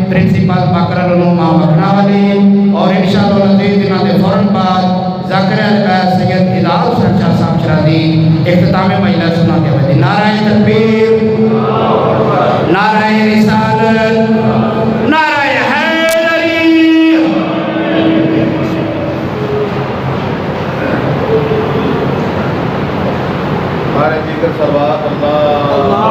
Principal Baqir العلوم مکناولی اور انشاءاللہ العزیز انہاں دے فوراً بعد ذاکر القائد سید اظہار حسین شاہ صاحب شرادی اختتام مجلس سنا کے بعد نعرہ تکبیر، نعرہ رسالت، نعرہ حیدری۔ ہمارے ذکر صلوات اللہ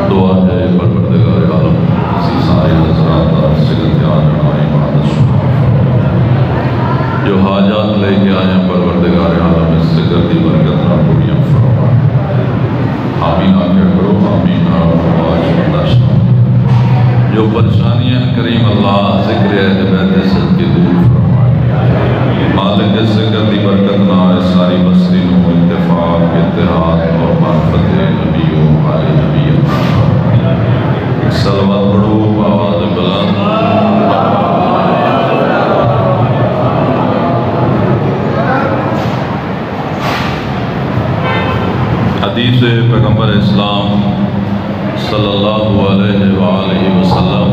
دعا ہے پریشانیاں کریم اللہ ذکر اہل بیت صدقے دور فرمائے مالک ذکر دی برکت نہ ساری بسری نو اتفاق اتحاد اور معرفت نبی و آل نبی ایک صلوات پڑھو آواز بلند حدیث پیغمبر اسلام صلی اللہ علیہ وآلہ وسلم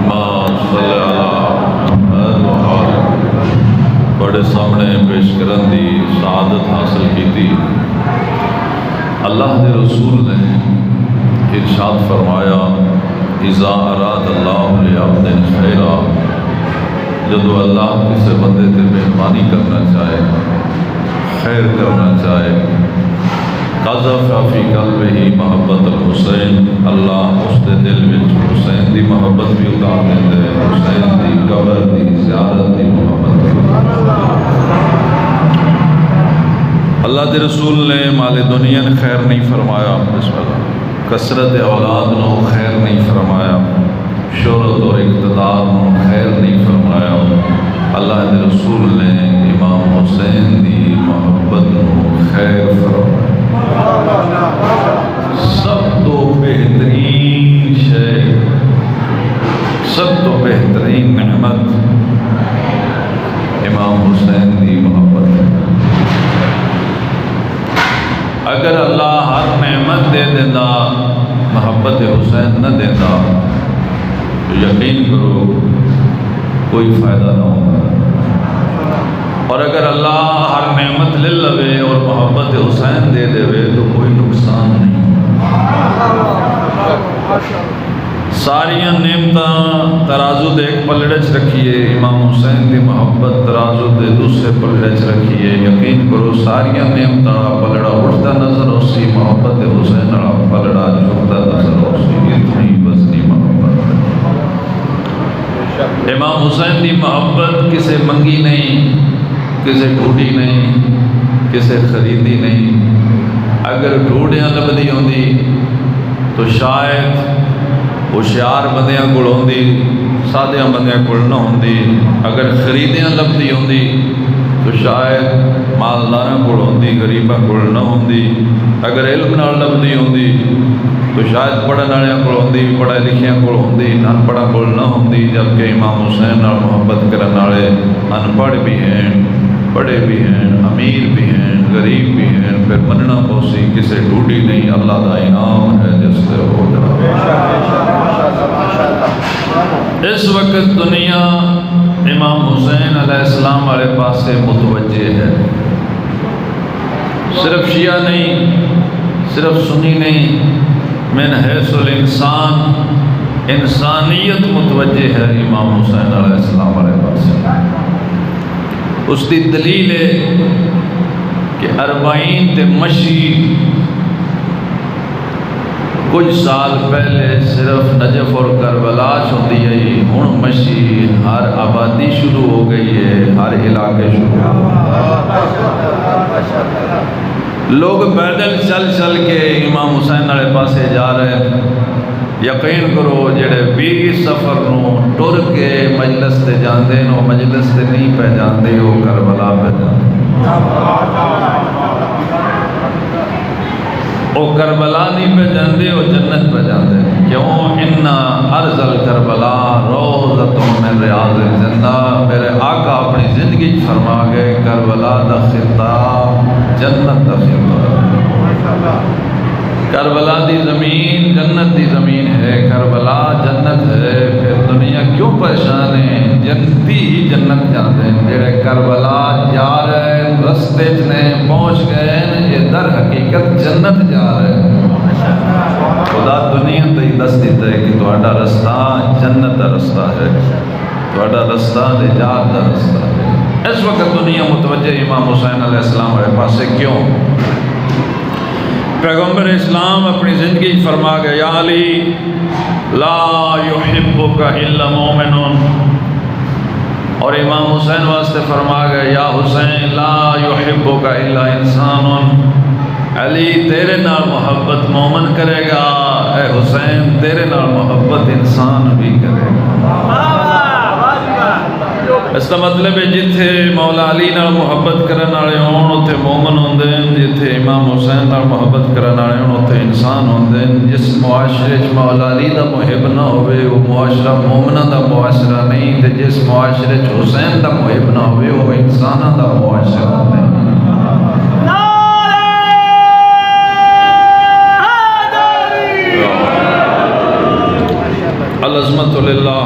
ما صلی اللہ بڑے سامنے پیش کرن دی سعادت حاصل کی تھی اللہ دے رسول نے ارشاد فرمایا اذا اراد اللہ لعبد خیرا جدو اللہ کسی بندے تے مہربانی کرنا چاہے خیر کرنا چاہے قذف فی قلبہ محبت الحسین اللہ اس دے دل وچ حسین دی محبت بھی اتار دیندے حسین دی قبر دی زیارت دی محبت بھی اللہ دے رسول نے مال دنیا نے خیر نہیں فرمایا بسم اللہ کثرت اولاد نو خیر نہیں فرمایا شہرت اور اقتدار نو خیر نہیں فرمایا اللہ دے رسول نے امام حسین دی محبت نو خیر فرمایا سب تو بہترین شے سب تو بہترین نعمت امام حسین دی محبت اگر اللہ ہر نعمت دے دینا محبت حسین نہ دینا تو یقین کرو کوئی فائدہ نہ ہوگا اور اگر اللہ ہر نعمت لے لوے اور محبت حسین دے دے تو کوئی نقصان نہیں ساریاں نعمتاں ترازو دے ایک پلڑے چ رکھیے امام حسین دی محبت ترازو دے دوسرے پلڑے چ رکھیے یقین کرو ساریاں نعمتاں پلڑا اٹھتا نظر ہو سی محبت حسین والا پلڑا جھکتا نظر ہو سی اتنی وزنی محبت امام حسین دی محبت کسے منگی نہیں کسے ڈھونڈی نہیں کسے خریدی نہیں اگر ڈھونڈیاں لبدی ہوندی تو شاید ہوشیار بندیاں کول ہوندی سادیاں بندیاں کول نہ ہوندی اگر خریدیاں لبدی ہوندی تو شاید مالداراں کول ہوندی غریباں کول نہ ہوندی اگر علم نال لبدی ہوندی تو شاید پڑھن والےاں کول ہوندی پڑھے لکھیاں کول ہوندی ان پڑھاں کول نہ ہوندی جبکہ امام حسین نال محبت کرن والے ان پڑھ بھی ہیں بڑے بھی ہیں امیر بھی ہیں غریب بھی ہیں پھر مننا پوسی کسے ڈھونڈی نہیں اللہ دا انعام ہے جس سے ہو اس وقت دنیا امام حسین علیہ السلام والے پاس سے متوجہ ہے صرف شیعہ نہیں صرف سنی نہیں من حیث الانسان انسانیت متوجہ ہے امام حسین علیہ السلام والے پاس سے اس دی دلیل ہے کہ اربعین تے مشی کچھ سال پہلے صرف نجف اور کربلا ہوندی ہے ہن مشی ہر آبادی شروع ہو گئی ہے ہر علاقے شروع ہو لوگ پیدل چل چل کے امام حسین والے پاسے جا رہے ہیں یقین کرو جڑے 20 سفر نو ٹر کے مجلس تے جاندے نو مجلس تے نہیں پہ جاندے وہ کربلا پہ جاندے وہ کربلا نہیں پہ جاندے وہ جنت پہ جاندے کیوں ان ارض الکربلا روضۃ من ریاض الجنہ میرے آقا اپنی زندگی فرما گئے کربلا دا خطاب جنت دا خطاب کربلا دی زمین جنت دی زمین ہے کربلا جنت ہے پھر دنیا کیوں پریشان ہے جنتی ہی جنت جاتے ہیں جڑے کربلا جا رہے ہیں رستے نے پہنچ گئے ہیں یہ در حقیقت جنت جا رہے ہیں خدا دنیا تے ہی دس دیتا ہے کہ تہاڈا رستہ جنت دا رستہ ہے تہاڈا رستہ نجات دا رستہ ہے اس وقت دنیا متوجہ امام حسین علیہ السلام والے پاسے کیوں پیغمبر اسلام اپنی زندگی فرما گئے یا علی لا یحبک الا مومن اور امام حسین واسطے فرما گئے یا حسین لا یحبک الا انسان علی تیرے نال محبت مومن کرے گا اے حسین حسین تیرے نال محبت انسان بھی کرے گا۔ اس کا مطلب ہے جتھے مولا علی نال محبت کرن والے ہون اوتھے مومن ہوندے ہیں، جتھے امام حسین نال محبت کرن والے ہون اوتھے انسان ہوندے ہیں۔ جس معاشرے وچ مولا علی دا محب نہ ہوئے وہ معاشرہ مومناں دا معاشرہ نہیں، تے جس معاشرے وچ حسین دا محب نہ ہوئے وہ انساناں دا معاشرہ نہیں۔ العظمت للہ۔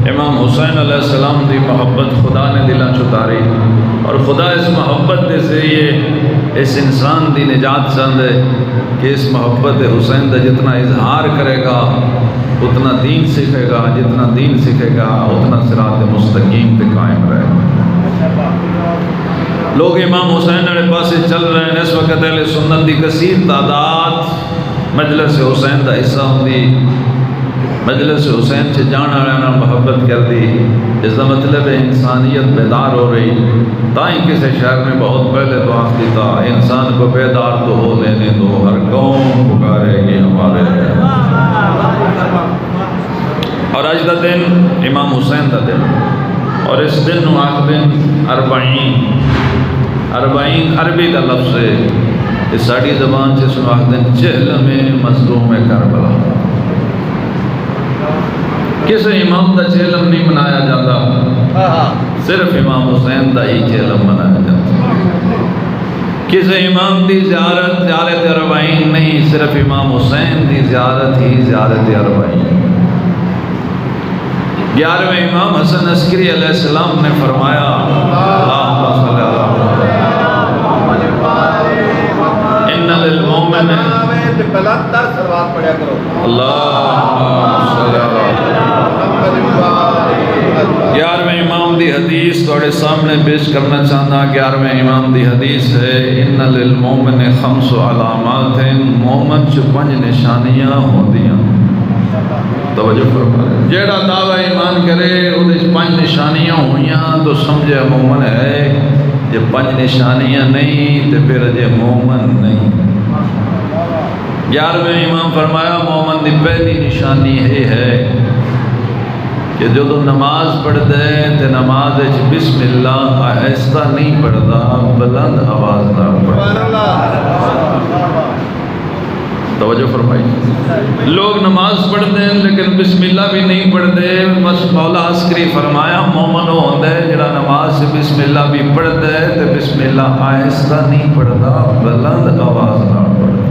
امام حسین علیہ السلام دی محبت خدا نے دلاں چتاری اور خدا اس محبت کے ذریعے اس انسان دی نجات چاہتا ہے کہ اس محبت حسین دا جتنا اظہار کرے گا اتنا دین سیکھے گا، جتنا دین سیکھے گا اتنا صراط مستقیم پہ قائم رہے گا۔ لوگ امام حسین والے پاسے چل رہے ہیں۔ اس وقت اہل سنت دی کثیر تعداد مجلس حسین دا حصہ ہوندی، مجلس حسین سے جان والا محبت کر دی۔ اس کا مطلب ہے انسانیت بیدار ہو رہی۔ تائیں کسی شہر میں بہت پہلے تو آخ دیتا انسان کو بیدار تو ہو لینے دو، ہر قوم پکارے گی ہمارے۔ اور آج کا دن امام حسین کا دن، اور اس دن آخ دن اربعین عربی کا لفظ ہے، اس ساڑی زبان سے سنو آخ دن چہلم مظلوم کربلا۔ کسی امام دا چہلم نہیں منایا جاتا، صرف امام حسین دا ہی چہلم منایا جاتا۔ کسی امام دی زیارت اربعین نہیں، صرف امام حسین دی زیارت ہی زیارت اربعین۔ 11ویں امام حسن عسکری علیہ السلام نے فرمایا اللہم صلی اللہ علیہ وسلم ان للمومن بلندر سروات پڑھیا کرو اللہم صلی اللہ علیہ وسلم۔ 11ویں امام دی حدیث توڑے سامنے پیش کرنا چاہنا۔ 11ویں امام دی حدیث ہے ان للمومن خمس علامات، مومن چ 5 نشانیاں ہوندیاں۔ توجہ فرمائے، جیڑا دعوی ایمان کرے وہ 5 نشانیاں ہوئیاں تو سمجھے مومن ہے، یہ 5 نشانیاں نہیں تو پھر یہ مومن نہیں۔ 11ویں امام فرمایا مومن دی پہلی نشانی یہ ہے کہ جدو نماز پڑھ دے تو نماز بسم اللہ آہستہ نہیں پڑھتا، بلند آواز نہ پڑھتا۔ توجہ فرمائی، لوگ نماز پڑھتے ہیں لیکن بسم اللہ بھی نہیں پڑھتے۔ بس مولا عسکری فرمایا مومن وہ ہوتا ہے جڑا نماز سے بسم اللہ بھی پڑھتا ہے تو بسم اللہ آہستہ نہیں پڑھتا، بلند آواز نہ پڑھتا۔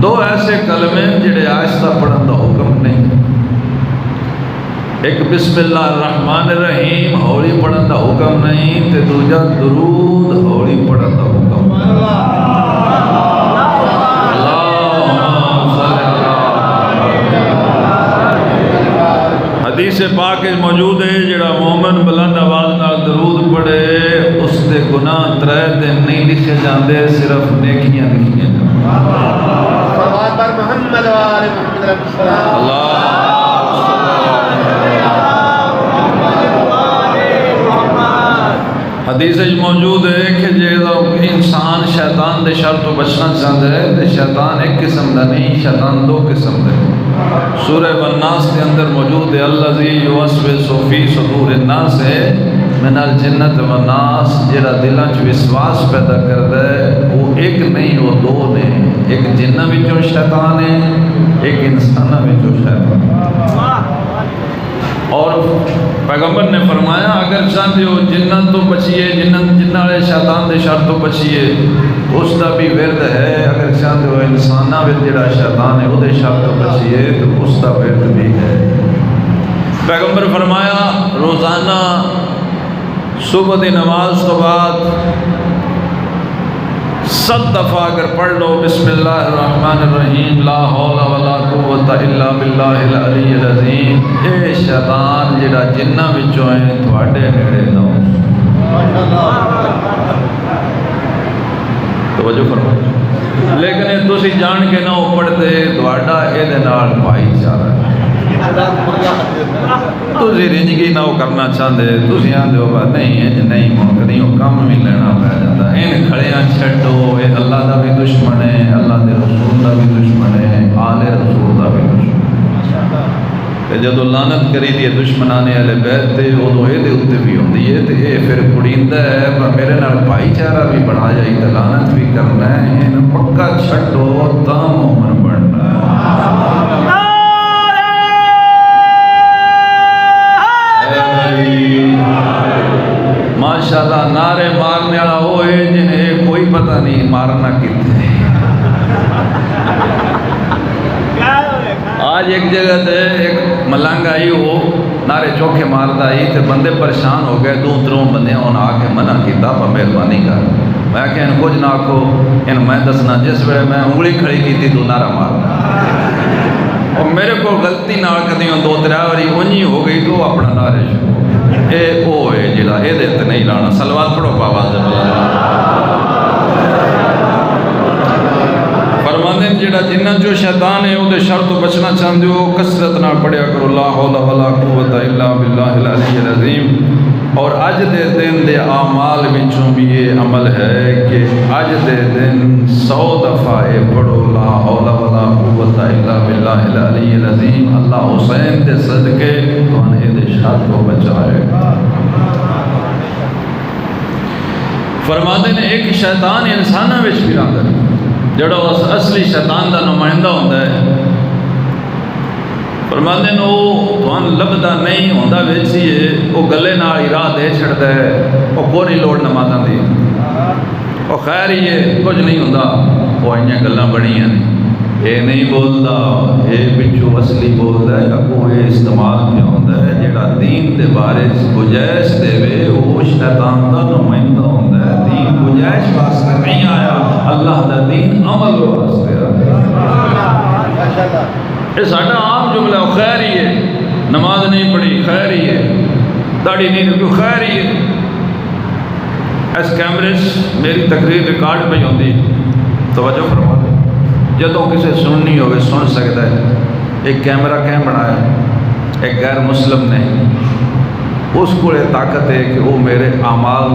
2 ایسے کلمے جڑے آہستہ پڑھن دا حکم نہیں، ایک بسم اللہ الرحمن الرحیم ہولی پڑھن دا حکم نہیں، تے دوجا درود ہولی پڑھن دا حکم۔ حدیث پاک موجود ہے جڑا مومن بلند آواز نال درود پڑھے اس دے گناہ 3 دن نہیں لکھے جاندے، صرف نیکیاں لکھیاں جاندے۔ صلوات بر محمد و آل محمد رسول اللہ۔ حدیث موجود ہے کہ جب انسان شیطان دے شر تو بچنا چاہتا ہے تو شیطان ایک قسم دا نہیں، شیطان 2 قسم دے۔ سورہ والناس کے اندر موجود ہے الذی یوسوس فی صدور الناس ہے من الجنت والناس، جڑا دلاں چ وسواس پیدا کردا ہے وہ ایک نہیں وہ 2 نے، ایک جناں وچوں شیطان ہے، ایک انساناں وچوں شیطان۔ اور پیغمبر نے فرمایا اگر چاہتے ہو جنہ تو بچیے، جنہ والے شیطان دے شر تو بچیے، اس دا بھی ورد ہے۔ اگر چاہتے ہو انسانہ وچ جڑا شیطان ہے وہ دے شر تو بچیے تو اس دا ورد بھی ہے۔ پیغمبر فرمایا روزانہ صبح دی نماز تو بعد 7 دفعہ اگر پڑھ لو بسم اللہ الرحمن الرحیم لا حول ولا قوت الا باللہ العلی العظیم، اے شیطان جڑا جنہ وچوں ہے تواڈے نیڑے نہ ہو۔ توجہ فرمائیں، لیکن یہ تسی جان کے نہ ہو پڑھتے تواڈا اے دے نال بھائی چارہ ہے۔ تسی رنجگی نہ کرنا چاہتے، تسی آندے ہو نہیں ہے نہیں ممکن ہو کام بھی لینا پہ جاتا ہے، ان کھڑیاں چھڈو، اے اللہ دا بھی دشمن ہے، اللہ دے رسول دا بھی دشمن ہے۔ جدو لعنت کری دی دشمنان اہل بیت تے ادو یہ اتنے بھی ہوندی ہے تے یہ پھر کڑیندا ہے پر میرے نال بھائی چارہ بھی بنا جائی تے لعنت بھی کرنا ہے ان پکا چھڈو تا مومن بننا ہے ماشاءاللہ نعرے مارنے والا وہ ہے جنہیں کوئی پتہ نہیں مارنا کتنے آج ایک جگہ تے ایک ملنگ آئی وہ نعرے چوکھے مارتا آئی تے بندے پریشان ہو گئے دو تروں بندے انہوں آ کے منع کیتا پر مہربانی کر میں کہ ان کچھ نہ آکھو ان میں دسنا جس ویلے میں انگلی کھڑی کی تھی تو نعرہ مارنا اور میرے کو غلطی نال کدی دو ترے واری اونجی ہو گئی تو اپنا نعرے شروع اے او ہے جڑا اے دے تے نہیں لانا صلوات پڑھو باواز فرماندے جڑا جنہ جو شیطان ہے او دے شر تو بچنا چاہندے ہو کثرت نال پڑھیا کرو لا حول ولا قوت الا باللہ العلی العظیم اور اج دے دن دے اعمال وچوں بھی یہ عمل ہے کہ اج دے دن 100 دفعہ اے پڑھو لا حول ولا قوت الا باللہ العلی العظیم اللہ حسین دے صدقے توانے دے شر تو بچائے گا فرماندے نے ایک شیطان انساناں وچ بھی رہندا ہے جڑا اصلی شیطان دا نمائندہ ہوتا ہے فرماندے نے وہ تھوان لبدا نہیں ہوتا ویچیے وہ گلے نال ہی راہ دے چھڑتا ہے وہ کوئی لوڑ نمازاں دی وہ خیر ہی ہے کچھ نہیں ہوتا وہ آئیاں گلاں بڑیاں نہیں یہ نہیں بولتا یہ پچھو اصلی بولتا ہے اگوں یہ استعمال پہ ہوتا ہے جڑا دین دے بارے گنجائش دے وے وہ شیطان دا نمائندہ ہوتا ہے دین گنجائش واسطے نہیں آیا اللہ دا دین عمل واسطے آیا یہ ساڈا عام جملہ خیر ہی ہے نماز نہیں پڑھی خیر ہی ہے داڑھی نہیں رکھی خیر ہی ہے اس کیمرے میری تقریر ریکارڈ پہ ہوندی توجہ فرما دے جدوں کسے سننی ہوئے سن سکتا ہے ایک کیمرہ کہیں بنایا ایک غیر مسلم نے اس کو یہ طاقت ہے کہ وہ میرے اعمال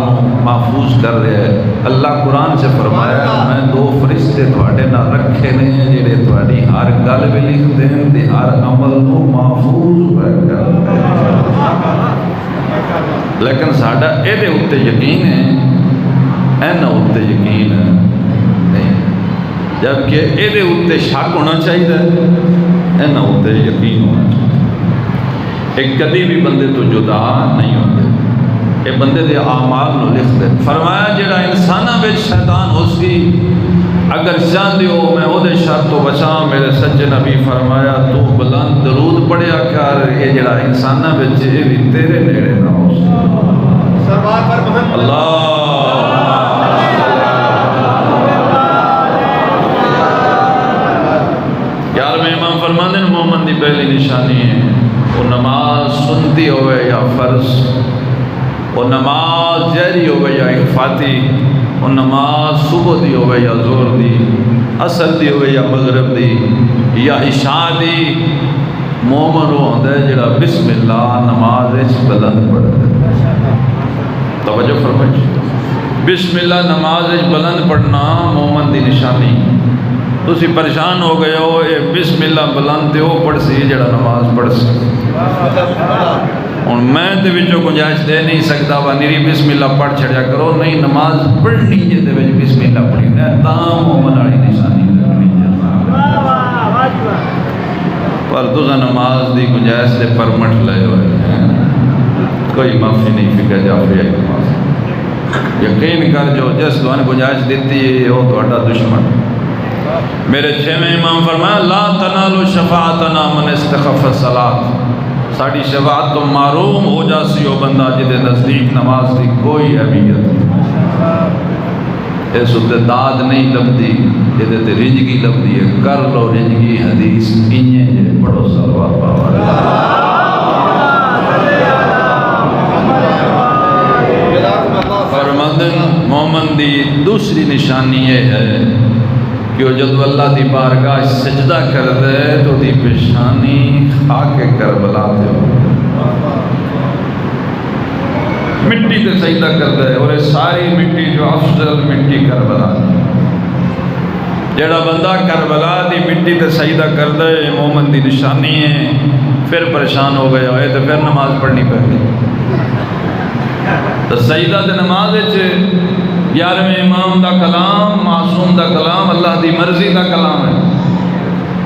محفوظ کر رہے ہیں اللہ قرآن سے فرمایا میں 2 فرشتے تواڈے نال رکھے نے جڑے تواڈی ہر گل بھی لکھ دیں تے ہر عمل نو محفوظ کر دیں لیکن ساڈا اے دے اوتے یقین ہے اینا اوتے یقین نہیں جبکہ اے دے اوتے شک ہونا چاہیے اینا اوتے یقین ہونا چاہیے ایک کدی بھی بندے تو جدا نہیں ہوتے اے بندے دے اعمال نو لکھ دے فرمایا جڑا انساناں وچ شیطان ہو سی اگر چاہندے ہو میں او دے شر تو بچاں میرے سچے نبی فرمایا تو بلند درود پڑھیا کر اے جڑا انساناں وچ اے بھی تیرے نیڑے نہ ہو سرور پر محمد اللہ یار میں امام فرماندے نے مومن دی پہلی نشانی ہے وہ نماز سنتی ہوئے یا فرض وہ نماز جہری ہوئے یا اخفاتی وہ نماز صبح دی ہوئے یا زور دی عصر دی ہوئے یا مغرب دی یا عشاء دی مومن وہ ہوتا ہے جڑا بسم اللہ نماز اس بلند پڑھتا ہے توجہ فرمائیے بسم اللہ نماز اس بلند پڑھنا مومن دی نشانی تسی پریشان ہو گئے ہو اے بسم اللہ بلند تے وہ پڑھ سی جڑا نماز پڑھ سی اور میں تے وچوں گنجائش دے نہیں سکتا وا نیری بسم اللہ پڑھ چھڑیا کرو نہیں نماز پڑھنی جے تے وچ بسم اللہ پڑھی ہے تاں مومن والی نشانی پر تساں نماز دی گنجائش دے پرمٹ لے ہوئے کوئی معافی نہیں فکر جعفری ہے نماز یقین کر جو جس دوان گنجائش دیتی ہے وہ تہاڈا دشمن میرے 6ویں امام فرمایا لا تنالو شفاعتنا من استخف الصلاۃ ساڑی شفاعت تو معروم ہو جاسی ہو بندہ جدے نزدیک نماز دی کوئی اہمیت اس تے داد نہیں لبدی جدے تے رجگی لبدی ہے کر لو رجگی حدیث انجے جے پڑھو صلوات پاوا فرماندن مومن دی دوسری نشانی یہ ہے کہ وہ جب اللہ دی بارگاہ سجدہ کر دے تو دی پیشانی خاک کربلا دے مٹی تے سجدہ کر دے اور ساری مٹی جو افضل مٹی کربلا دے جڑا بندہ کربلا دی مٹی تے سجدہ کردا ہے مومن دی نشانی ہے، پھر پریشان ہو گیا ہے تو پھر نماز پڑھنی پڑی۔ تو سجدہ تے نماز وچ 11ویں امام دا کلام، معصوم دا کلام، اللہ دی مرضی دا کلام ہے۔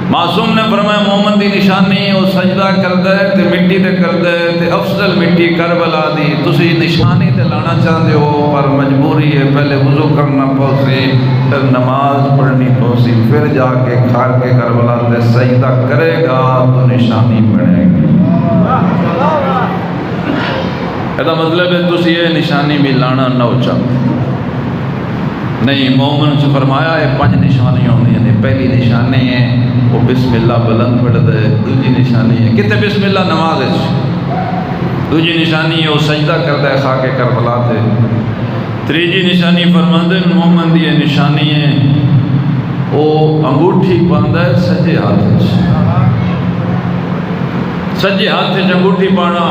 معصوم نے فرمایا مومن دی نشانی وہ سجدہ کردا ہے تے مٹی تے کردا ہے تے افضل مٹی کربلا دی، تسی نشانی تے لانا چاہتے ہو پر مجبوری ہے، پہلے وضو کرنا پوسی، پھر نماز پڑھنی پوسی، پھر جا کے کھا کے کربلا تے سجدہ کرے گا تو نشانی بنے گی۔ ایسا مطلب ہے تسی یہ نشانی بھی لانا نہ ہو چاہتے نہیں۔ مومن سے فرمایا ہے 5 نشانیاں ہوندی ہیں۔ پہلی نشانی ہے وہ بسم اللہ بلند پڑھتا ہے، دوسری نشانی ہے کتے بسم اللہ نماز ہے، دوسری نشانی ہے وہ سجدہ کرتا ہے خاک کربلا تے، تیسری نشانی فرماندے مومن دی نشانی ہے وہ انگوٹھی پاندا ہے سجے ہاتھ وچ، سجے ہاتھ وچ انگوٹھی پانا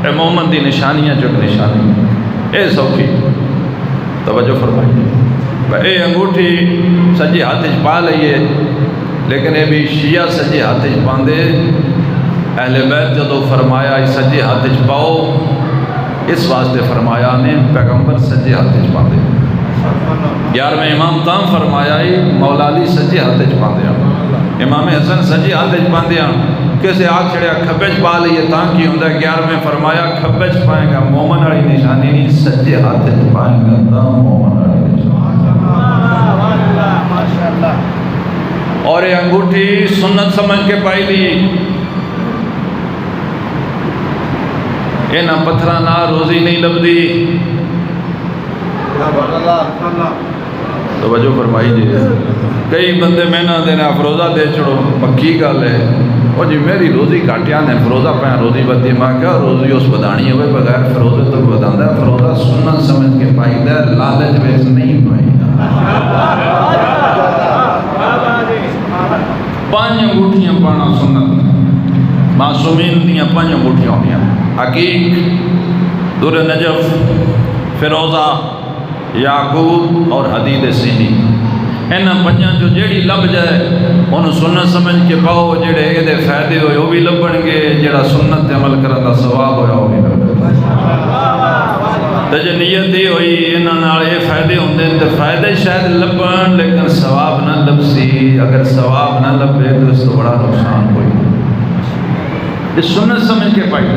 اے مومن دی نشانیاں جو نشانی اے سوکھی توجہ فرمائیے۔ اے انگوٹھی سجے ہاتھ وچ پا لئیے، لیکن یہ بھی شیعہ سجے ہاتھ وچ پاندے، اہل بیت جدو فرمایا سجے ہاتھ وچ پاؤ اس واسطے فرمایا نے پیغمبر سجے ہاتھ وچ پاندے۔ 11ویں امام تاں فرمایا مولا علی سجے ہاتھ وچ پاندے ہیں، امام حسن سجے ہاتھ وچ پاندے ہیں، کسے آگ چھڑیا کھبے وچ پا لئیے تاں کی ہوندا ہے۔ 11ویں فرمایا کھبے وچ پائیں گا مومن والی نشانی نہیں، سجے ہاتھ وچ پائیں گا تاں مومن والی نشانی۔ اور یہ انگوٹھی سنت سمجھ کے پائی لی، یہ نہ پتھرہ نہ روزی نہیں لبدی۔ توجہ فرمائی جی، کئی بندے میں نہ دینا افروزہ دے چھڑو، پکی گل ہے وہ جی میری روزی کاٹیا نے فروزہ پہ روزی بدی، میں کہا روزی اس بدانی ہوئے بغیر فروزے تو بداندہ ہے، فروزہ سنت سمجھ کے پائی دے، لالچ ویس نہیں پائی۔ 5 انگوٹھیاں پانا سنت، معصومین دیاں 5 انگوٹھیاں ہوندیاں، عقیق، در نجف، فیروزہ، یاقوت اور حدید سینی۔ انہاں 5 جو جیڑی لب جائے انہوں سنت سمجھ کے پاؤ، جیڑے یہ دے فائدے ہوئے وہ بھی لبن گے، جیڑا سنت عمل کرن دا ثواب ہویا وہ بھی لبن گے۔ نیت ہی ہوئی انہاں نال یہ فائدے ہوندے تے فائدے شاید لبن لیکن ثواب نہ لبسی، اگر ثواب نہ لبے تو اس تو بڑا نقصان ہوئی۔ یہ سنت سمجھ کے پائی،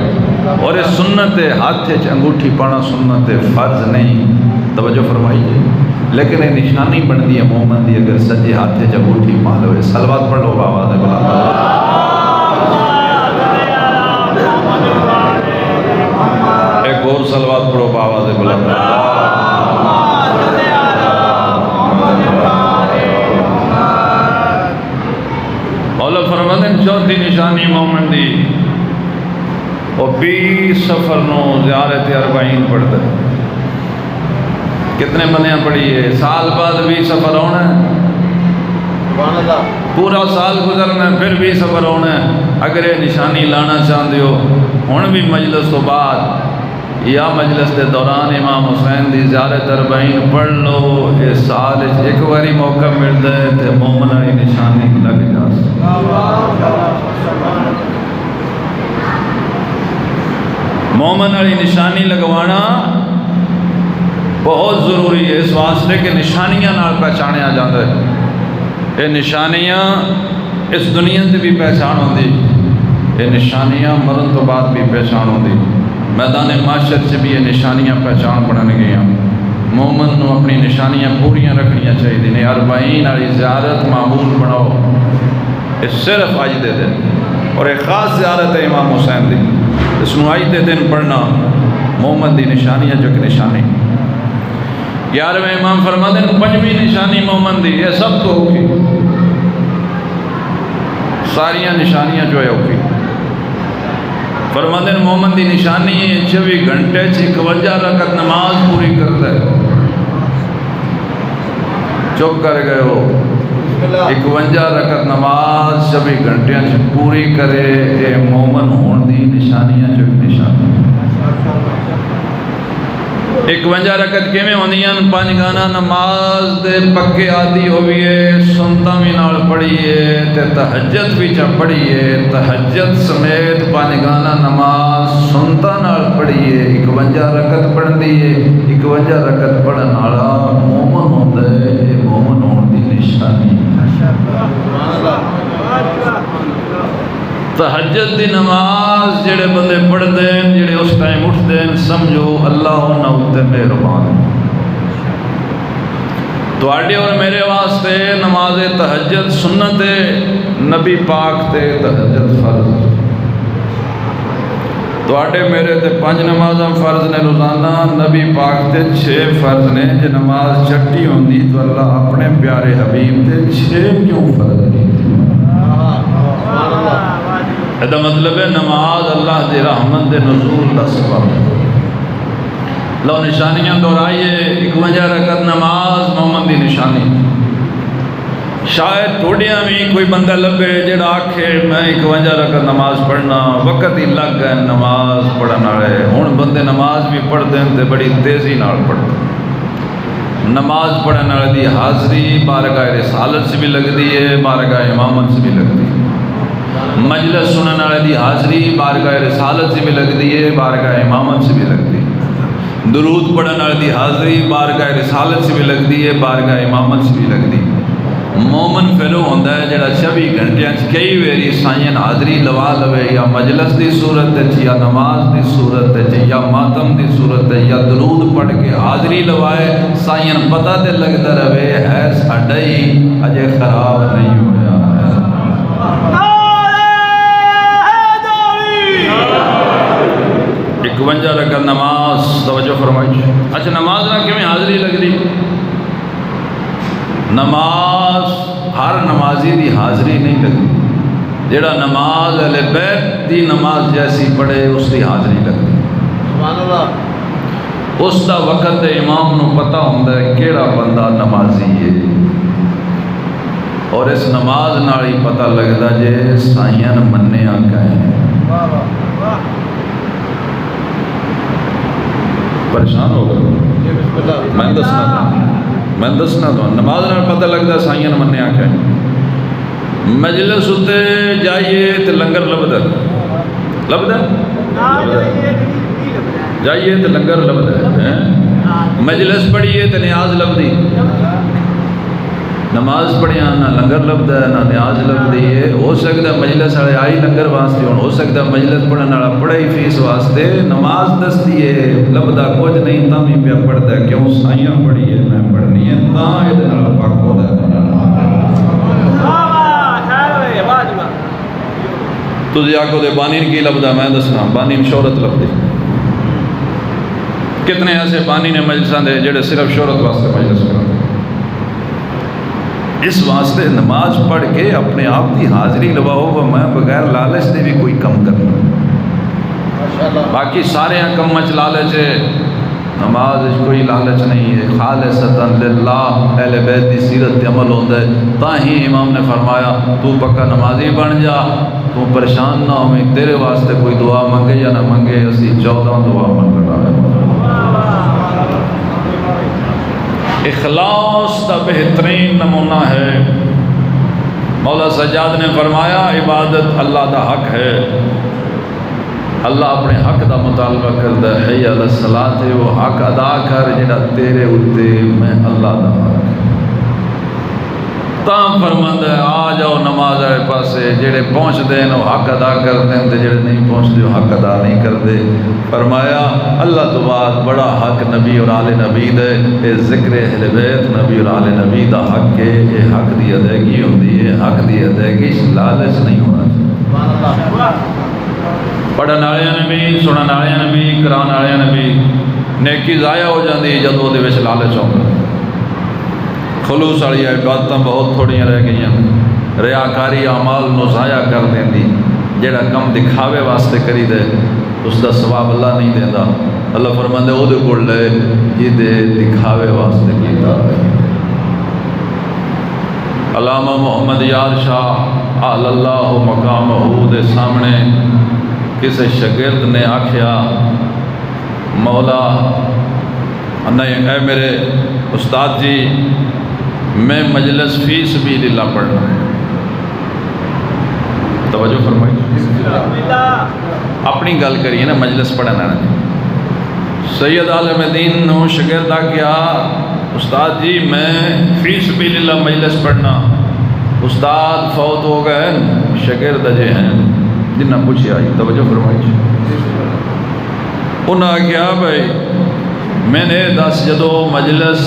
اور یہ سنت ہاتھ وچ انگوٹھی پانا سنت فرض نہیں، توجہ فرمائیے، لیکن یہ نشانی بنتی ہے مومن دی اگر سجے ہاتھ وچ انگوٹھی پا لو۔ صلوات پڑھ لو باواز بلند، ایک اور صلوات پڑھو باواز بلند۔ مولا فرماتے ہیں چوتھی نشانی مومن دی وہ 20 سفر نو زیارت 40 پڑھتا ہے۔ کتنے بندیاں پڑھی ہے؟ سال بعد 20 سفر ہونا ہے، پورا سال گزرنا ہے، پھر 20 سفر ہونا ہے۔ اگر یہ نشانی لانا چاہتے ہو ہن بھی مجلس تو بعد یا مجلس کے دوران امام حسین دی زیارت 40 پڑھ لو، یہ سال ایک باری موقع ملتا ہے تو مومن والی نشانی لگ جا مومن والی نشانی لگوانا بہت ضروری ہے، اس واسطے کہ نشانیاں نال پہچانیا جاتا ہے۔ یہ نشانیاں اس دنیا سے بھی پہچان ہوندی، یہ نشانیاں مرن تو بعد بھی پہچان ہوندی، میدان معاشر سے بھی یہ نشانیاں پہچان بنن گئیاں۔ مومن نو اپنی نشانیاں پوریاں رکھنیاں چاہیے نے۔ 40 والی زیارت معمول بناؤ، یہ صرف اج دے دن، اور ایک خاص زیارت ہے امام حسین دی، اس نو اج دے دن پڑھنا مومن دی نشانیاں جو کہ نشانی۔ 11ویں امام فرماتے ہیں 5ویں نشانی مومن دی، یہ سب تو ہوگی، ساریاں نشانیاں جو ہے ہوگی۔ فرماتے ہیں مومن دی نشانی 24 گھنٹے 51 رکعت نماز پوری کرتا ہے۔ چپ کر گئے ہو، 51 رکعت نماز 24 گھنٹے پوری کرے، اے مومن ہون دی نشانیاں جو نشانی۔ 51 رکعت کیویں ہوندیاں؟ 5 گانا نماز دے پکے عادی ہوئیے، سنتا بھی نال پڑھیے تے تہجد بھی چا پڑھیے، تہجد سمیت 5 گانا نماز سنتا نال پڑھیے، 51 رکعت پڑھ دیے، 51 رکعت پڑھن والا مومن ہوندا ہے، یہ مومن ہون دی نشانی۔ تہجد دی نماز جڑے بندے پڑھتے ہیں، جڑے اس ٹائم اٹھتے ہیں، سمجھو اللہ انہاں اُتے مہربان ہے۔ تواڈے اور میرے واسطے نماز تہجد سنت ہے، نبی پاک تے تہجد فرض۔ تواڈے میرے تے 5 نمازاں فرض نے روزانہ، نبی پاک تے 6 فرض نے۔ جے نماز چھٹی ہوندی تو اللہ اپنے پیارے حبیب تے 6 کیوں فرض کیتے؟ یہ مطلب ہے نماز اللہ دی رحمت دے نزول دا سبب ہے۔ لو نشانیاں دہرائیے، 51 رکعت نماز مومن دی نشانی۔ شاید تھوڑیاں بھی کوئی بندہ لبے جڑا آکھے میں 51 رکعت نماز پڑھنا، وقت ہی لگ گئے نماز پڑھن والے۔ ہن بندے نماز بھی پڑھتے ہیں تے بڑی تیزی نال پڑھتے ہیں۔ نماز پڑھن والے دی حاضری بارگاہ رسالت سے بھی لگدی ہے، بارگاہ امامت سے بھی لگدی ہے۔ مجلس سنن والے دی حاضری بارگاہ رسالت سے بھی لگدی ہے، بارگاہ امامت سے بھی لگدی ہے۔ درود پڑھن والے دی حاضری بارگاہ رسالت سے بھی لگدی ہے، بارگاہ امامت سے بھی لگدی ہے۔ مومن پھر وہ ہوندا ہے جڑا 24 گھنٹیاں کئی ویری سائیں حاضری لوا لوے، یا مجلس دی صورت وچ، یا نماز دی صورت وچ، یا ماتم دی صورت وچ، یا درود پڑھ کے حاضری لوائے، سائیں پتہ تے لگدا رہے ہے ساڈا ہی اجے خراب نہیں ہویا ہے۔ 51 رکعت نماز، توجہ فرمائیے۔ اچھا نماز نہ کیویں حاضری لگدی؟ نماز ہر نمازی دی حاضری نہیں لگدی، جڑا نماز اہل بیت دی نماز جیسی پڑھے اس دی حاضری لگدی۔ سبحان اللہ۔ اس دا وقت امام نو پتہ ہوندا ہے کیڑا بندہ نمازی ہے، اور اس نماز نال ہی پتہ لگدا جے سائیاں منیا کہیں۔ پریشان ہو گئے؟ میں دسنا تو نماز نال پتہ لگتا سائیاں منیا کہیں۔ مجلس اتے جائیے تو لنگر لبدا جائیے تو لنگر لبدا، مجلس پڑھیے تو نیاز لبدی، نماز پڑھیا نہ لنگر لبدا ہے نہ نیاز لبدی ہے۔ ہو سکتا ہے مجلس والے آئی لنگر واسطے ہون، ہو سکتا ہے مجلس پڑھن والا پڑھے ہی فیس واسطے، نماز دستی ہے لبدا کچھ نہیں تاں بھی پیا پڑھتا ہے، کیوں سائیاں پڑھی ہے میں پڑھنی ہے، تاں یہ نال پاک ہوتا ہے۔ تجھے آکو دے بانین کی لبدا، میں دسنا بانین شہرت لبدی۔ کتنے ایسے بانی نے مجلساں دے جڑے صرف شہرت واسطے مجلس کرتے، اس واسطے نماز پڑھ کے اپنے آپ کی حاضری لواؤ گا، میں بغیر لالچ دے بھی کوئی کم کرنا۔ باقی سارے کم مچ لالچ ہے، نماز کوئی لالچ نہیں ہے، خالصتاً للہ اہل بیت دی سیرت عمل ہوتا ہے۔ تاہی امام نے فرمایا تو پکا نمازی بن جا، تو پریشان نہ ہوئے، تیرے واسطے کوئی دعا منگے یا نہ منگے، اسی 14 دعا منگنا ہے۔ اخلاص کا بہترین نمونہ ہے۔ مولا سجاد نے فرمایا عبادت اللہ دا حق ہے، اللہ اپنے حق دا مطالبہ کرتا ہے، حی علی الصلاۃ، وہ حق ادا کر جڑا تیرے اتے میں اللہ دا حق ہے۔ تاں فرماندا ہے آ جاؤ نماز والے پاسے، جڑے پہنچتے ہیں وہ حق ادا کرتے ہیں تے جڑے نہیں پہنچتے وہ حق ادا نہیں کرتے۔ فرمایا اللہ تو بعد بڑا حق نبی اور آل نبی دے، اے ذکر اہل بیت نبی اور آل نبی دا حق ہے، یہ حق دی ادائیگی ہوندی ہے، حق دی ادائیگی لالچ نہیں ہونا چاہیے۔ پڑھن والے نے بھی، سنن والے نے بھی، کران والے نے بھی، نیکی ضائع ہو جاتی جب وہ لالچ ہوتا۔ خلوص والی عبادتاں بہت تھوڑیاں رہ گئی ہیں، ریاکاری اعمال نو ضائع کر دینی، جڑا کم دکھاوے واسطے کری دے اس دا ثواب اللہ نہیں دیندا۔ اللہ فرماندا او دے کول لے جے دکھاوے واسطے کیتا۔ علامہ محمد یار شاہ اعلی اللہ مقامہ دے سامنے کسی شاگرد نے آکھیا مولا نہیں اے میرے استاد جی میں مجلس فی سبیل اللہ پڑھنا ہے. توجہ فرمائی اپنی گل کریے نا مجلس پڑھنا نہیں. سید عالم دین نو شگردہ کیا استاد جی میں فی سبیل اللہ مجلس پڑھنا. استاد فوت ہو گئے شگرد جے ہیں جنہ پوچھی آئی. توجہ فرمائی انہاں کیا بھائی میں نے دس جدو مجلس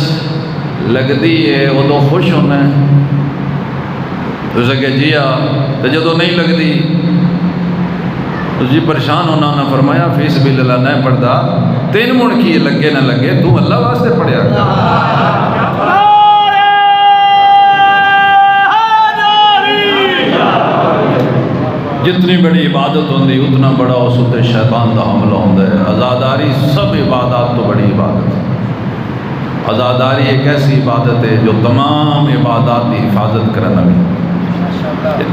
لگدی ہے ادو خوش ہونا ہے. تو کہ جی تو جدو نہیں لگتی تو جی پریشان ہونا. انہیں فرمایا فی سبیل اللہ نہیں پڑھتا تین من کی لگے نہ لگے تو اللہ واسطے پڑھیا کر. جتنی بڑی عبادت ہوندی اتنا بڑا اس تے شیطان دا حملہ ہوندا ہے. عزاداری سب عبادات تو بڑی عبادت ہے. عزاداری ایک ایسی عبادت ہے جو تمام عبادات کی حفاظت کرنا ہے.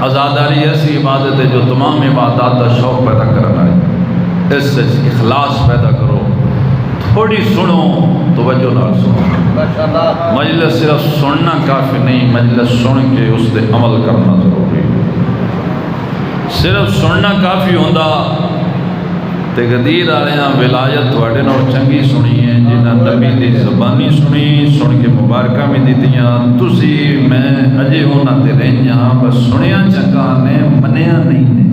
عزاداری ایسی عبادت ہے جو تمام عبادات کا شوق پیدا کرنا ہے. اس سے اخلاص پیدا کرو. تھوڑی سنو توجہ نال سنو. مجلس صرف سننا کافی نہیں مجلس سن کے اس تے عمل کرنا ضروری ہے. صرف سننا کافی ہوندہ تے غدیر آلیاں ولایت تھوڑے نو چنگی سنی ہے جنہاں نبی دی زبانی سنی سن کے مبارکہ میں دیتیاں. تسی میں اجے ہونا تے رہنیاں بس سنیا چنگا نے منیا نہیں نے.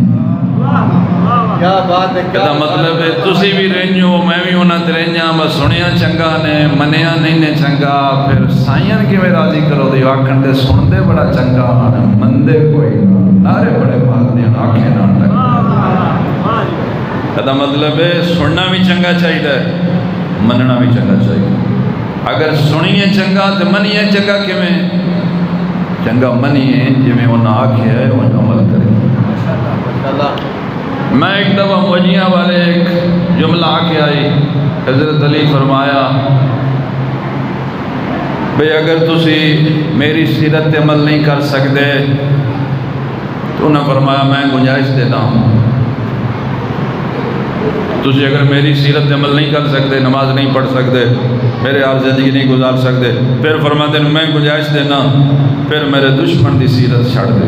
کیا بات ہے کہتا مطلب ہے تسی بھی رہنیو میں بھی ہونا تے رہنیاں بس سنیا چنگا نے منیا نہیں نے چنگا. پھر سائین کے میں راضی کرو دی آکھن دے سن دے بڑا چنگا مندے کوئی نارے بڑے بات نہیں آنکھیں نہ لگ. کہتا مطلب ہے سننا بھی چنگا چاہیے مننا بھی چنگا چاہیے. اگر سنیے چنگا تو منیے چنگا کیویں چنگا منیے جی میں انہاں آکھے ہے وہ عمل کرے. میں ایک دفعہ موجیاں والے ایک جملہ آکے آئی. حضرت علی فرمایا بھئی اگر تسی میری سیرت عمل نہیں کر سکتے تو انہوں نے فرمایا میں گنجائش دیتا ہوں. تسی اگر میری سیرت عمل نہیں کر سکتے نماز نہیں پڑھ سکتے میرے اور زندگی نہیں گزار سکتے پھر فرماتے ہیں میں گنجائش دینا پھر میرے دشمن دی سیرت چھڑ دے.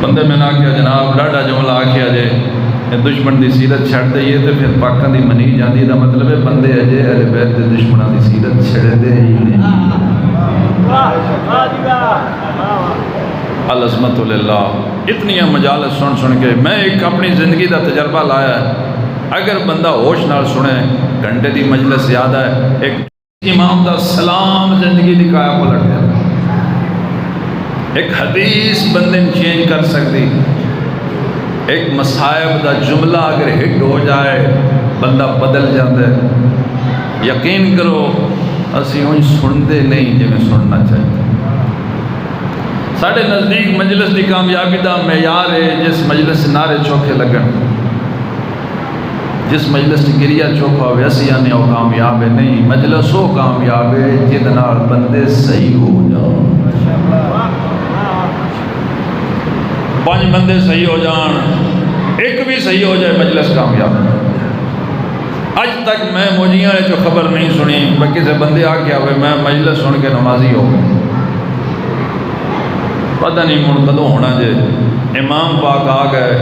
بندے میں نہ کیا جناب ڈاڈا جملہ آکھیا جے دشمن دی سیرت چھڑ دئیے تو پھر پاکاں دی منی جاندی دا مطلب ہے بندے اجے اہل بیت دے دشمناں دی سیرت چھڑ دے ہی نہیں. العظمت للہ. اتنی مجالس سن سن کے میں ایک اپنی زندگی دا تجربہ لایا ہے. اگر بندہ ہوش نال سنے گھنٹے دی مجلس زیادہ ہے ایک امام دا سلام زندگی دی کایا پلٹ جاتا. ایک حدیث بندے چینج کر سکتی. ایک مصائب دا جملہ اگر ہٹ ہو جائے بندہ بدل جاتا ہے. یقین کرو اسی ہوں سنتے نہیں جی میں سننا چاہیے. ساڑھے نزدیک مجلس دی کامیابی دا معیار ہے جس مجلس نعرے چوکھے لگن جس مجلس کی گریہ چوکھا ہوئے اسی آنے وہ کامیاب ہے نہیں. مجلس وہ کامیاب ہے جدنا بندے صحیح ہو جاؤ. 5 بندے صحیح ہو جان ایک بھی صحیح ہو جائے مجلس کامیاب. اج تک میں موجیاں نے جو خبر نہیں سنی باقی سے بندے آ کے آوے میں مجلس سن کے نمازی ہو گئے. پتہ نہیں من کدوں ہونا جے امام پاک آ گئے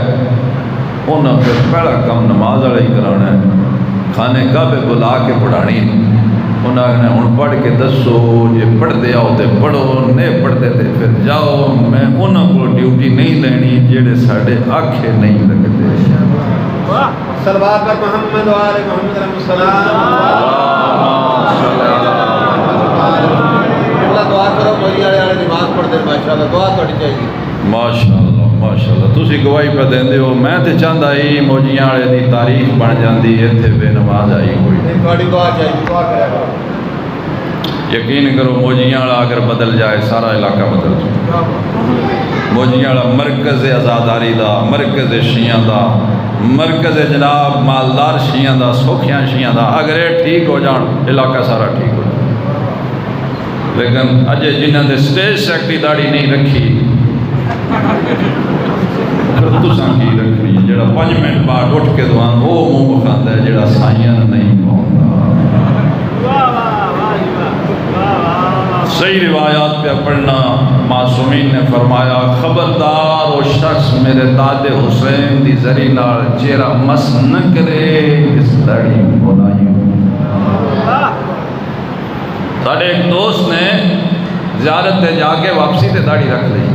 انہوں پھر پہلا کم نماز والا ہی کرانا ہے. کھانے کعبے بلا کے پڑھانی انہوں نے ہوں پڑھ کے دسو جی پڑھتے آؤ تو پڑھو نہیں پڑھتے تو پھر جاؤ. میں انہوں کو ڈیوٹی نہیں لینی جہے ساڈے آنکھیں نہیں لگتے. صلوات پر محمد و آل محمد علیہ السلام. اللہ دعا کرو مولی والے نماز پڑھتے ماشاءاللہ دعا تھوڑی چاہیے. ماشاءاللہ ماشاءاللہ تسی گواہی پہ دیندے ہو. میں تے چاہتا ہی موجیاں والے دی تاریخ بن جاندی اتنے بے نماز آئی کوئی. تھوڑی دعا چاہیے دعا کرے کرو. یقین کرو موجیاں والا اگر بدل جائے سارا علاقہ بدل جائے. موجیاں والا مرکز آزاداری دا مرکز شیعہ دا مرکز جناب مالدار شیعہ دا سوکھیاں شیعہ دا اگر یہ ٹھیک ہو جان علاقہ سارا ٹھیک ہو جائے. لیکن اجے جنہوں نے سٹیج سیکٹری داڑھی نہیں رکھی تساں کی رکھنی ہے جڑا 5 منٹ بعد اٹھ کے دوان وہ منہ مکھاندا ہے جڑا سائیاں نہیں پاؤندا صحیح روایات پہ پڑھنا معصومین نے فرمایا خبردار وہ شخص میرے داد حسین دی زری نال چہرہ مس نہ کرے اس داڑھی بنائی ساڑھے ایک دوست نے زیارت تے جا کے واپسی تے داڑھی رکھ لی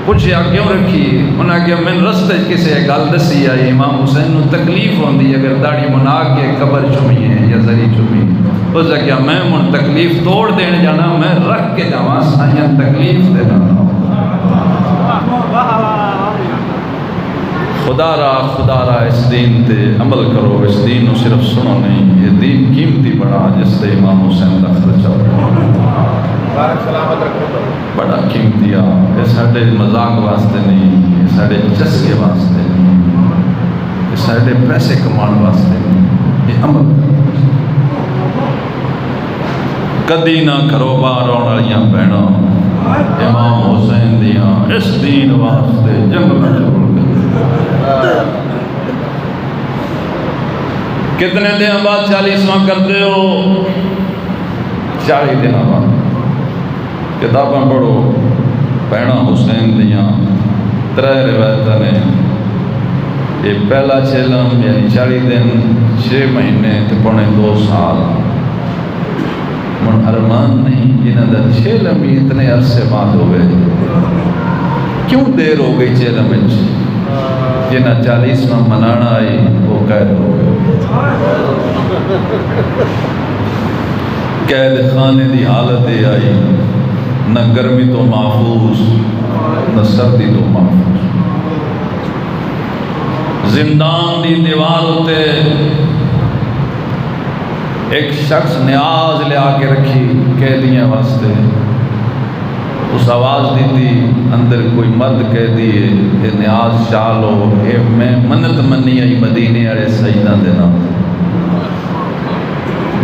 پوچھیا کیوں رکھی انہاں کہ من رستے کسے گل دسی آئی امام حسین نو تکلیف ہوندی اگر داڑھی بنا کے قبر چومی ہے یا زری چومی اس نے کہا میں من تکلیف توڑ دین جانا میں رکھ کے جاواں سائیں تکلیف دینا خدا را اس دین تے عمل کرو اس دین نو صرف سنو نہیں یہ دین قیمتی بڑا جس تے امام حسین دا خرچہ بارک سلامت رکھو بڑا قیمتی یہ ساڑھے مذاق واسطے نہیں یہ ساڑھے چسکے واسطے نہیں یہ ساڑھے پیسے کمان واسطے نہیں یہ عمل کدی نہ کرو باہر والیاں بہنا امام حسین دیاں اس دین واسطے جنگ میں ضرور کتنے دن بعد 40واں کرتے ہو 40 دن بعد کتاباں پڑھو بہنا حسین دیاں 3 روایتاں نے یہ پہلا چیلم یعنی 40 دن 6 مہینے تے پونے 2 سال من ارمان نہیں جنہاں دا چیلم بھی اتنے عرصے بعد ہوئے کیوں دیر ہو گئی چیلم بچ جنہاں 40واں منانا آئی وہ قید ہو گئے قید خانے دی حالت آئی نہ گرمی تو محفوظ نہ سردی تو محفوظ زندان دی دیوار ہوتے ایک شخص نیاز لے آ کے رکھی قیدیاں واسطے اس آواز دی تھی اندر کوئی مرد قیدی ہے کہ نیاز چالو اے میں منت منی آئی مدینے والے سجدہ دینا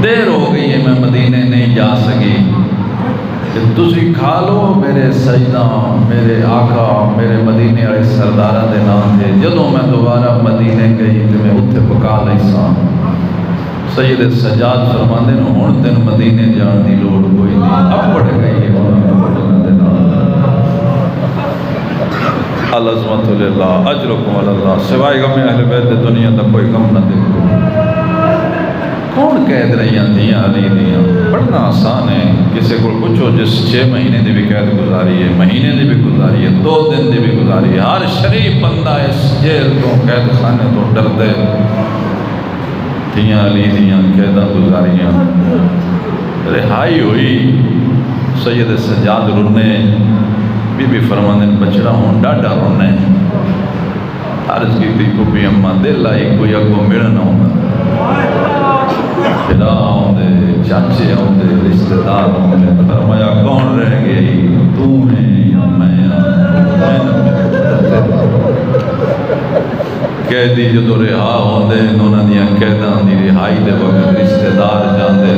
دیر ہو گئی ہے میں مدینے نہیں جا سکی کہ تسی کھا لو میرے سجدہ میرے آقا میرے مدینے والے سردارہ دے نام تھے جدوں میں دوبارہ مدینے گئی تو میں اتھے پکا لئی سا سید سجاد فرماندے نو ہن تین مدینے جان دی لوڑ کوئی نہیں اب پڑھ گئی ہے العظمت للہ اجرکم اللہ سوائے غم اہل بیت دنیا دا کوئی غم نہ دیکھو کون قید رہیاں دیاں علی دیاں پڑھنا آسان ہے کسی کو پوچھو جس 6 مہینے دی بھی قید گزاری ہے مہینے دی بھی گزاری ہے 2 دن دی بھی گزاری ہے ہر شریف بندہ اس جیل تو قید خانے تو ڈر دے دیاں علی دیاں قیدہ گزاریاں رہائی ہوئی سید سجاد رونے بی فرماندن بچڑا ہوں ڈاڈا رونے عرض کی تھی کو بھی اماں دل آئی کوئی اگو ملنا ہوں پھر آؤں دے چاچے آؤں دے رشتہ دار آؤں دے فرمایا کون رہ گئی تو ہیں یا میں قیدی جدو رہا ہوں دے انہوں نے قیدان دی رہائی دے وقت رشتہ دار جان دے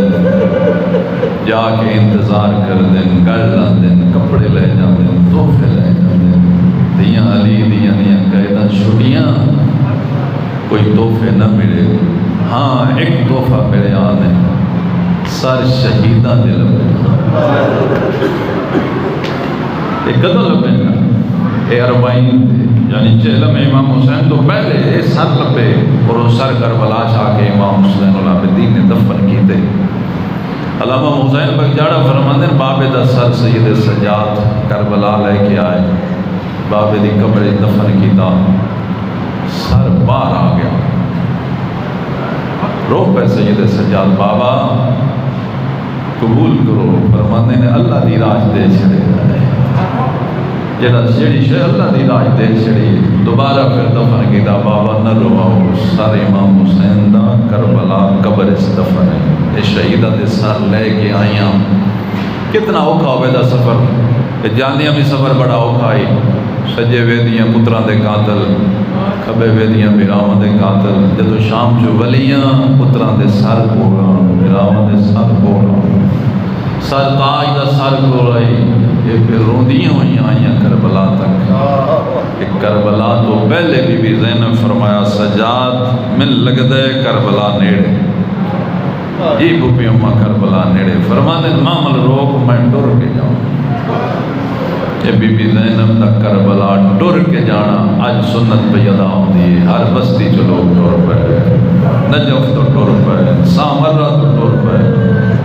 جا کے انتظار کر دیں گڑ لان دیں کپڑے لے جان دیں تحفے لے جان دیں دیاں علی دیاں قیداں چھٹیاں کوئی تحفے نہ ملے ہاں ایک تحفہ میرے آنے سر شہیدہ دے لبے ایک قدر لبے گا اے 40 یعنی چہلم امام حسین تو پہلے اے سر لبے اور وہ سر کربلا چاہ کے امام حسین العابدین نے دفن کی تھے علامہ حسین بگجاڑا فرماندن بابے دا سر سید سجاد کربلا لے کے آئے بابے دی قبر دفن کیتا سر باہر آ گیا رو پہ سید سجاد بابا قبول کرو فرماندن اللہ دی راج دے چھڑے جڑا جڑی شے اللہ دی راج دے چھڑی دوبارہ پھر دفن کیتا بابا نہ رواؤ سر امام حسین دا کربلا قبر اس دفن ہے یہ شہیدہ دے سر لے کے آئیاں کتنا اوکھا ہوئے دا سفر جانیاں بھی سفر بڑا اوکھا ہی سجے ویدیاں پتران دے قاتل کھبے ویدیاں بیراؤں دے قاتل جدو شام جو ولیاں پتران دے سر پورا بیراؤں دے سر پورا سر تاج دا سر کول آئی یہ پھر روندیاں ہوئی آئیاں کربلا تک کہ کربلا تو پہلے بی بی زینب فرمایا سجاد من لگدے کربلا نیڑے یہ بھوپی اماں کربلا نیڑے فرمانے مامل روک میں ڈر کے جاؤں یہ بی بی زینب دا کربلا ڈر کے جانا آج سنت پہ ادا ہوندی ہے ہر بستی جو لوگ ڈر پہ نجف تو ڈر پہ سامرہ تو ڈر پہ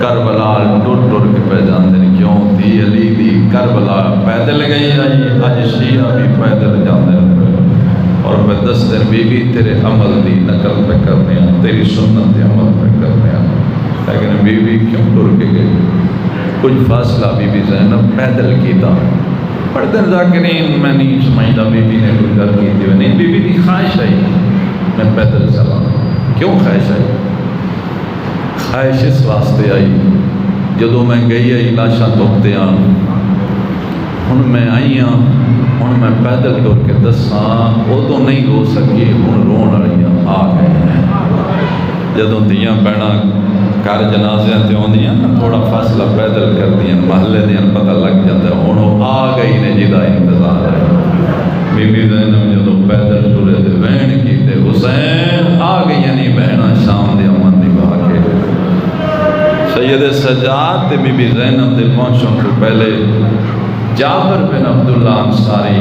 کربلا ڈر کے پہ جاندے کیوں دی علی دی کربلا پیدل گئی آئی آج شیعہ بھی پیدل جاندے اور میں 10 دن بی بی تیرے عمل دی نقل پہ کرنے ہیں تیری سنت دی عمل پہ کرنے ہیں لیکن بی بی کیوں ڈر کے گئی کچھ فاصلہ بی بی زینب پیدل کیتا پڑھتے ذاکرین میں نہیں سمجھتا بی بی نے کوئی گل کی تھی نہیں بی بی کی خواہش آئی میں پیدل چلا کیوں خواہش آئی خواہش اس واسطے آئی جدو میں گئی آئی لاشاں دکھتے آن ہن میں آئی ہن میں پیدل ٹر کے دساں وہ تو نہیں رو سکی ہن رون والیاں آ گئے ہیں جدوں دیاں بہناں گھر جنازیاں تے ہوندیاں تھوڑا فاصلہ پیدل کردیاں محلے دیاں پتہ لگ جاتا ہے ہن وہ آ گئی نے جدا انتظار ہے بی بی زینب جدوں پیدل ٹرے تے وین کیتے حسین آ گئی یعنی بہناں شام دے امن دی با کے سید سجاد تے بی بی زینب دے پہنچن تو پہلے جابر بن عبداللہ انصاری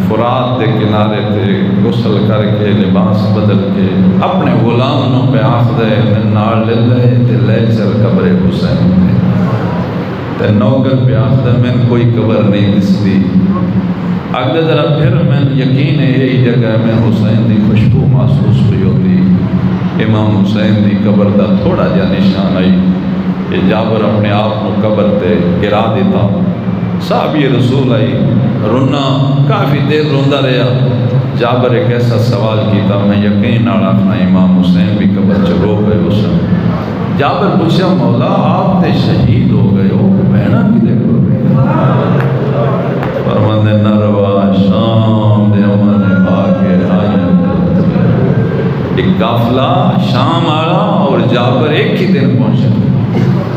فرات دے کنارے تے غسل کر کے لباس بدل کے اپنے غلاموں پہ آخدے نال لے تے لے چل قبر حسین تے نوکر پہ آخدے میں کوئی قبر نہیں دستی اگلے ذرا پھر میں یقین ہے یہی جگہ میں حسین دی خوشبو محسوس ہوئی ہوتی امام حسین دی قبر دا تھوڑا جا نشان آئی کہ جابر اپنے آپ کو قبر تے گرا دیتا صحابی رسول آئی رونا کافی دیر روندا رہا جابر ایک ایسا سوال کیتا میں یقین نال آکھنا امام حسین بھی قبر چ رو گئے حسین جابر پوچھا مولا آپ تے شہید ہو گئے ہو بہنا کدے ہو گئی فرماندے نہ روا شام دے امن با کے آئیں ایک قافلہ شام آیا اور جابر ایک ہی دن پہنچا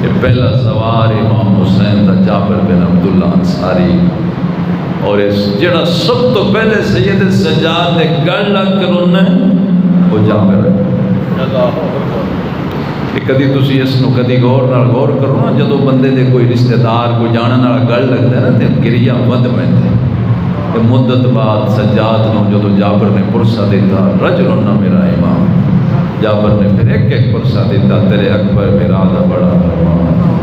یہ پہلا سوار امام حسین دا جابر بن عبداللہ انصاری اور اس جڑا سب تو پہلے سید سجاد دے گل لگ کر انہیں وہ جابر ہے کہ کدی تسی اس نو کدی غور کرو نا جدو بندے دے کوئی رشتہ دار کوئی جانن والا گل لگدا ہے نا تے گریا ود پیندے کہ مدت بعد سجاد نو جدو جابر نے پرسہ دیتا رجل نہ میرا امام جابر نے پھر ایک پرسہ دیتا تیرے اکبر میرا دا بڑا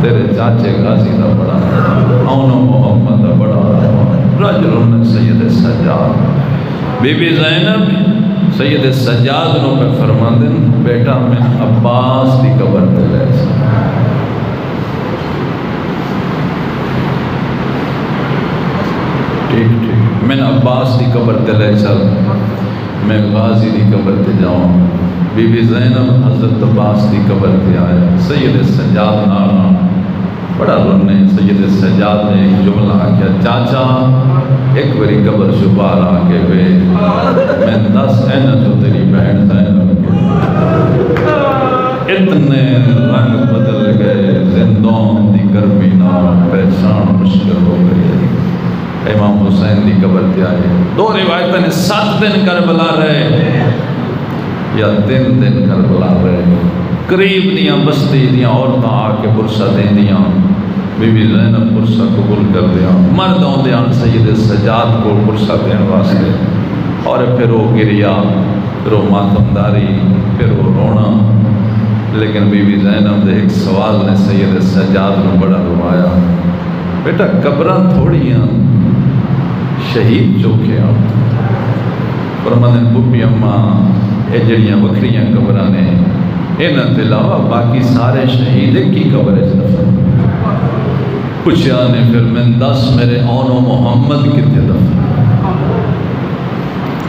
تیرے چاچے غازی دا بڑا اونو محمد دا بڑا رجل سید سجاد بی بی زینب سید سجاد نو پہ فرماندن بیٹا میں عباس دی قبر تے لے ٹھیک میں عباس دی قبر تے لے چل میں غازی دی قبر تے جاؤں بی بی زینب حضرت عباس دی قبر تے آئے سید سجاد نانا بڑا رونے سید سجاد نے ایک جملہ کیا چاچا ایک بری قبر شبار آکے بے میں 10 اینا جو تیری بہن زینب کے اتنے رنگ بدل گئے زندوں دی گرمی نام پہچان مشکل ہو گئی امام حسین دی قبر تے آئے دو روایتیں نے 7 دن کربلا رہے یا 3 دن کربلا رہے قریب دیاں بستی دیاں عورتاں آ کے پرسہ دیں دیاں بی بی زینب پرسہ قبول کر دیا مردوں دیاں سید سجاد کو پرسہ دین واسطے اور پھر وہ گریا پھر وہ ماتمداری پھر وہ رونا لیکن بی بی زینب دے ایک سوال نے سید سجاد کو بڑا روایا بیٹا قبراں تھوڑیاں شہید چوکے آپ فرمانے بھوپی اماں اے جڑیاں بکریاں قبراں نے انہاں تے علاوہ باقی سارے شہید کی قبر ہے دفن پوچھا نے پھر میں 10 میرے اون و محمد کتے دفن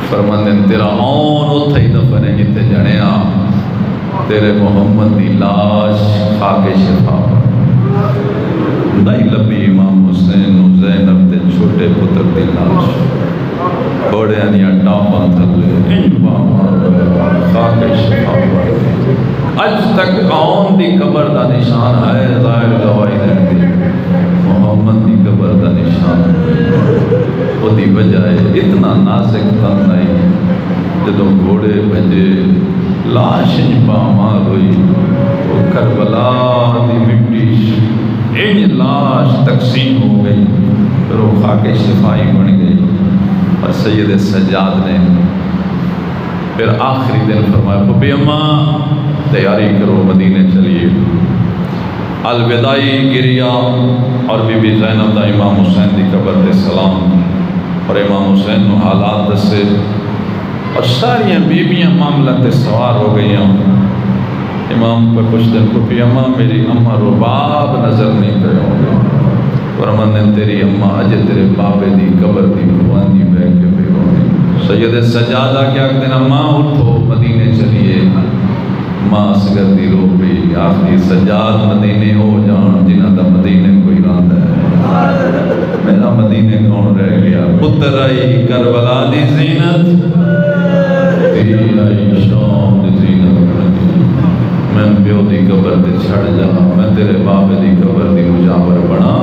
فرماندے تیرا اون اتھے ہی دفن ہے جتے جڑیا تیرے محمد دی لاش خاک شفا نہیں لبی امام حسین و زینب دے چھوٹے پتر دی لاش بڑے انیا ٹاپاں تھلے خاک شفا اج تک آن دی قبر دا نشان ہے ظاہر گواہی دیں دی کی وجہ ہے اتنا نازک تن نہیں جدو گھوڑے بجے لاش پامال ہوئی وہ کربلا دی مٹی این لاش تقسیم ہو گئی پھر وہ خاک شفائی بن گئی اور سید سجاد نے پھر آخری دن فرمایا پھپھی اماں تیاری کرو مدینے چلیے الوداعی گریا اور بی بی زینب دا امام حسین دی قبر تے سلام اور امام حسین نو حالات دسے اور ساری بیبیاں معاملہ تے سوار ہو گئی امام پر کچھ دن کو بھی اماں میری اماں رباب نظر نہیں پہ ہوں گے اور اماں نے تیری اماں اجے تیرے بابے دی قبر دی بھوان دی بے کے پہ ہوں گے سید سجادہ کیا کہتے ہیں اماں اٹھو مدینے چلیے ماں اصغر دی رو بھی آخری سجاد مدینے ہو جان جنہ دا مدینے کوئی رات ہے میرا مدینے کون رہ گیا پتر آئی کربلا دی زینت تیری آئی شام دی زینت میں پیو دی قبر دی چھڑ جا میں تیرے بابے دی قبر دی مجاور بنا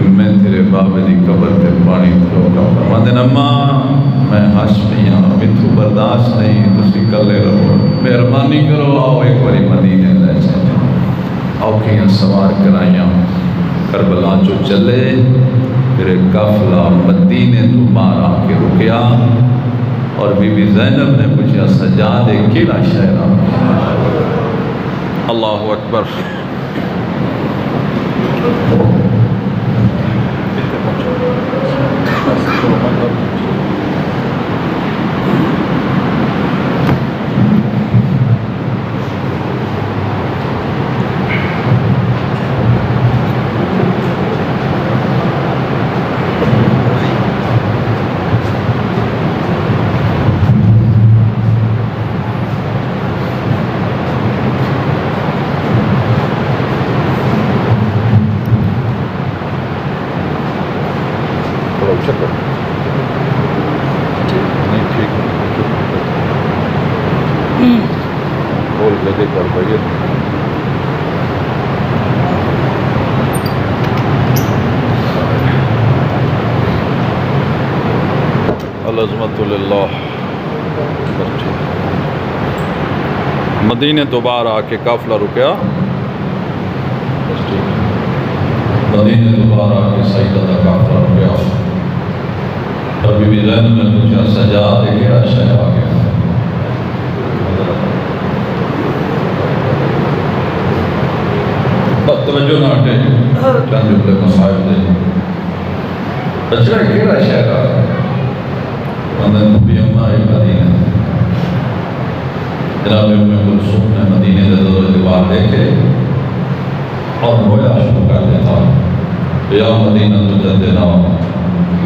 میں تیرے بابے دی قبر تے پانی پھروکا فرماندے اماں میں ہش پیاں میتھوں برداشت نہیں تسی کلے رہو مہربانی کرو آؤ ایک باری مدینے لے چلے اوکھیاں سوار کرائیاں کربلا جو چلے پھر ایک قافلہ مدینے تو باہر آ کے رکیا اور بی بی زینب نے پوچھا سجادے کیڑا شہرہ اللہ اکبر العظمت للہ مدینے دوبارہ آ کے قافلہ رکیا مدینے دوبارہ آ کے سیدہ دا قافلہ رکیا اور بی بی زینب نے پوچھا سجاد کیڑا شہر آ گیا توجہ نہ ہٹے چند جملے مصائب دے اچھا کیڑا شہر آ گیا اندر نبی اماں مدینہ جناب ام کلثوم نے مدینے دے دور دیوار دیکھے اور رویا شروع کر دیتا یا مدینہ تجدنا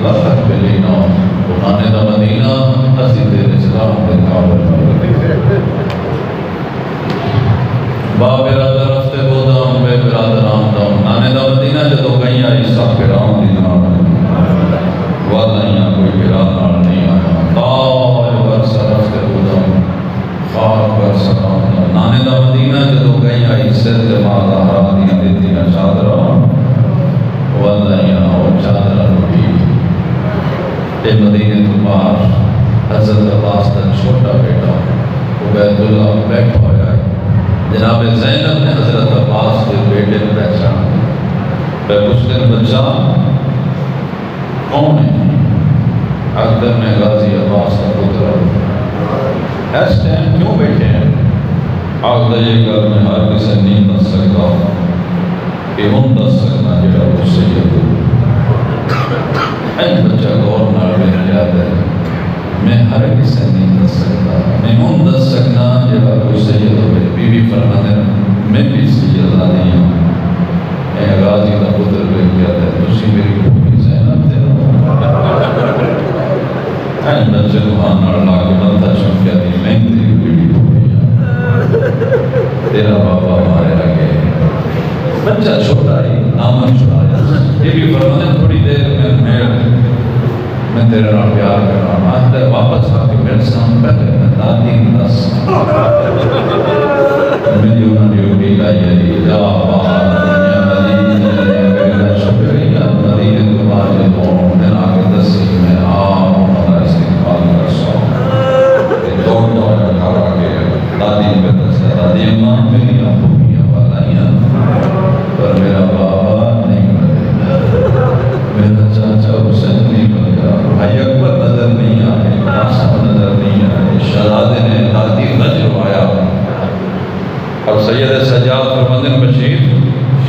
لا تقبلینا قرآن دا مدینہ اسی تیرے اسلام دے کعبہ با برادر رفتے بودام بے برادر آمدام نانے دا مدینہ جدو کہیں آئی سا پیرام دینا وادائیاں کوئی برادر نہیں آیا تاج برسا رفتے بودام خاک برسا آمدام نانے دا مدینہ جدو کہیں آئی سید مادا حرادیاں دیتیاں چادرہ وادائیاں اور چادرہ روٹی اے مدینہ تو باہر حضرت عباس کا چھوٹا بیٹا عبید اللہ بیٹھا ہویا ہے جناب زینب نے حضرت عباس کے بیٹے نے پہچانا پھر اس دن بچہ کون ہے اکبر میں غازی عباس کا پتر اس ٹائم کیوں بیٹھے ہیں آگدہ یہ گھر میں ہر کسی نہیں دس سکتا کہ ہم دس سکنا جڑا اس سے یہ دو این بچہ گور نار بیٹھ جاتا ہے میں ہر کسی نہیں دس سکتا میں ہم دس سکنا جڑا اس سے یہ دو بی بی فرماتے ہیں میں بھی سید آدھی ہوں اے غازی کا پتر بیٹھ جاتا ہے تسی میری بھوکی زینب دے این بچے دعان نار لاکھ بندہ چھوٹ کیا دی میں تیری بیٹی بھوکی ہوں تیرا بابا ہمارے آگے بچہ چھوٹا ہی نامن چھوڑایا یہ بھی فرماتے ہیں تھوڑی دیر میں تیرے نال پیار کر رہا ہوں آج تک واپس آ کے میرے سامنے پہلے میں دادی دس میری انہوں نے اٹھی لائی ہے جا باہر دنیا مدینہ میرا شکریہ مدینہ تو باہر جو دونوں دن آگے دسی